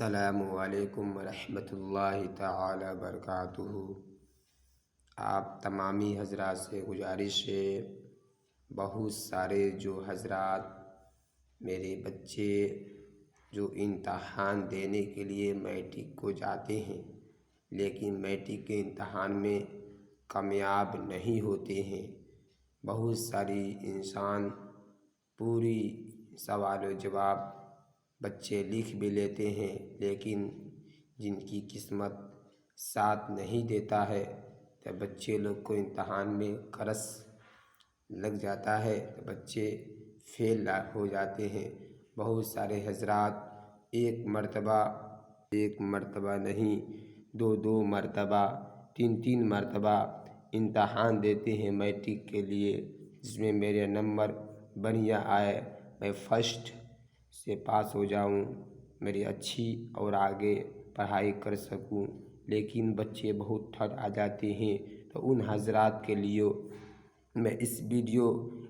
السلام علیکم ورحمۃ اللہ تعالی وبرکاتہ۔ آپ تمامی حضرات سے گزارش ہے، بہت سارے جو حضرات میرے بچے جو امتحان دینے کے لیے میٹرک کو جاتے ہیں لیکن میٹرک کے امتحان میں کامیاب نہیں ہوتے ہیں، بہت ساری انسان پوری سوال و جواب بچے لکھ بھی لیتے ہیں لیکن جن کی قسمت ساتھ نہیں دیتا ہے تو بچے لوگ کو امتحان میں کرس لگ جاتا ہے تو بچے فیل ہو جاتے ہیں۔ بہت سارے حضرات ایک مرتبہ نہیں، دو مرتبہ، تین مرتبہ امتحان دیتے ہیں میٹرک کے لیے، جس میں میرے نمبر بڑھیا آئے، میں فرسٹ سے پاس ہو جاؤں، میری اچھی اور آگے پڑھائی کر سکوں، لیکن بچے بہت تھک آ جاتے ہیں۔ تو ان حضرات کے لیے میں اس ویڈیو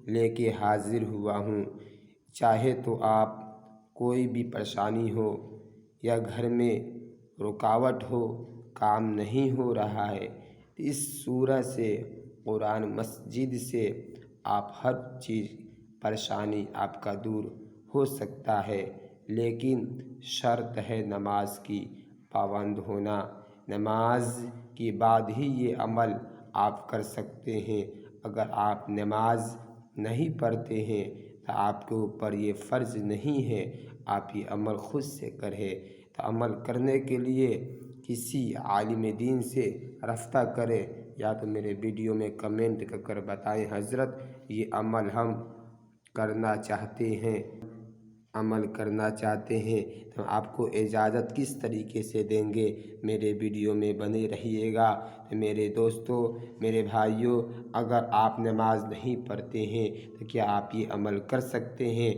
لے کے حاضر ہوا ہوں۔ چاہے تو آپ کوئی بھی پریشانی ہو یا گھر میں رکاوٹ ہو، کام نہیں ہو رہا ہے، اس سورہ سے، قرآن مسجد سے آپ ہر چیز پریشانی آپ کا دور ہو سکتا ہے، لیکن شرط ہے نماز کی پابند ہونا۔ نماز کے بعد ہی یہ عمل آپ کر سکتے ہیں۔ اگر آپ نماز نہیں پڑھتے ہیں تو آپ کے اوپر یہ فرض نہیں ہے آپ یہ عمل خود سے کریں۔ تو عمل کرنے کے لیے کسی عالم دین سے رابطہ کریں، یا تو میرے ویڈیو میں کمنٹ کر بتائیں حضرت یہ عمل ہم کرنا چاہتے ہیں تو آپ کو اجازت کس طریقے سے دیں گے، میرے ویڈیو میں بنے رہیے گا۔ میرے دوستو، میرے بھائیوں، اگر آپ نماز نہیں پڑھتے ہیں تو کیا آپ یہ عمل کر سکتے ہیں؟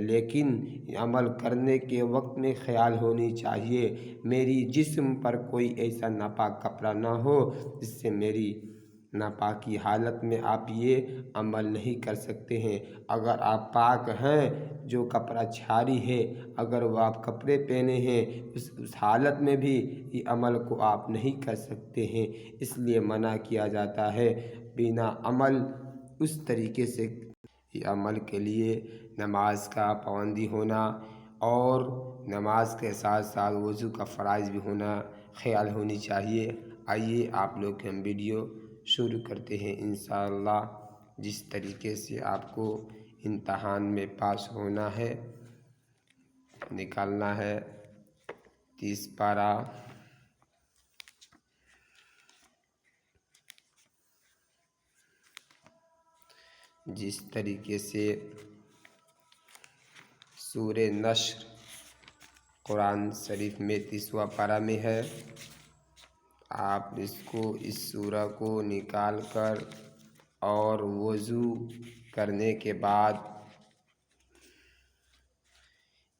لیکن عمل کرنے کے وقت میں خیال ہونی چاہیے میری جسم پر کوئی ایسا ناپاک کپڑا نہ ہو جس سے میری ناپاکی حالت میں آپ یہ عمل نہیں کر سکتے ہیں۔ اگر آپ پاک ہیں، جو کپڑا چھاری ہے، اگر وہ آپ کپڑے پہنے ہیں، اس حالت میں بھی یہ عمل کو آپ نہیں کر سکتے ہیں، اس لیے منع کیا جاتا ہے بنا عمل اس طریقے سے۔ یہ عمل کے لیے نماز کا پابندی ہونا اور نماز کے ساتھ ساتھ وضو کا فرائض بھی ہونا خیال ہونی چاہیے۔ آئیے آپ لوگ ہم ویڈیو شروع کرتے ہیں۔ انشاءاللہ جس طریقے سے آپ کو امتحان میں پاس ہونا ہے، نکالنا ہے 30 پارہ، جس طریقے سے سورہ نشر قرآن شریف میں 30واں پارہ میں ہے، آپ اس سورہ کو نکال کر اور وضو کرنے کے بعد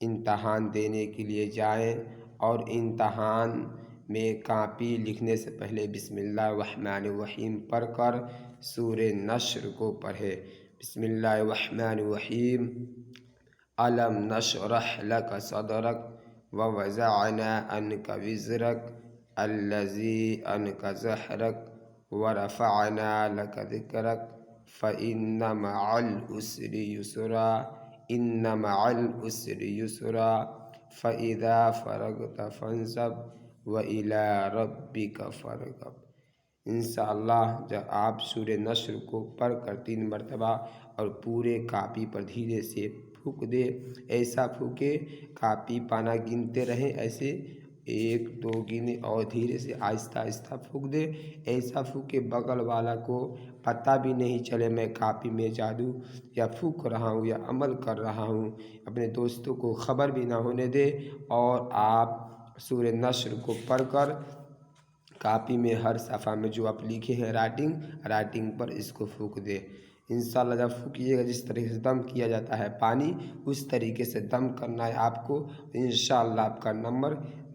امتحان دینے کے لیے جائیں، اور امتحان میں کاپی لکھنے سے پہلے بسم اللہ الرحمن الرحیم پڑھ کر سورہ نشر کو پڑھیں۔ بسم اللہ الرحمن الرحیم۔ الم نشرح لک صدرک ووضعنا عنک وزرک الذی انقض ظہرک ورفعنا لک ذکرک فإن مع العسر یسرا ان مع العسر یسرا فإذا فرغت فانصب وإلی ربک فارغب۔ انشاءاللہ جب آپ سورہ نشر کو پڑھ کر 3 مرتبہ اور پورے کاپی پر دھیرے سے پھونک دے، ایسا پھونکے کاپی پانا گنتے رہیں، ایسے 1 2 گنے اور دھیرے سے آہستہ آہستہ پھونک دے، ایسا پھونکے بغل والا کو پتہ بھی نہیں چلے میں کاپی میں جادو یا پھونک رہا ہوں یا عمل کر رہا ہوں، اپنے دوستوں کو خبر بھی نہ ہونے دے، اور آپ سورہ نشر کو پڑھ کر کاپی میں ہر صفحہ میں جو آپ لکھے ہیں رائٹنگ پر اس کو پھونک دے۔ انشاءاللہ جب پھونکیے گا، جس طریقے سے دم کیا جاتا ہے پانی، اس طریقے سے دم کرنا ہے آپ کو، انشاءاللہ آپ کا نمبر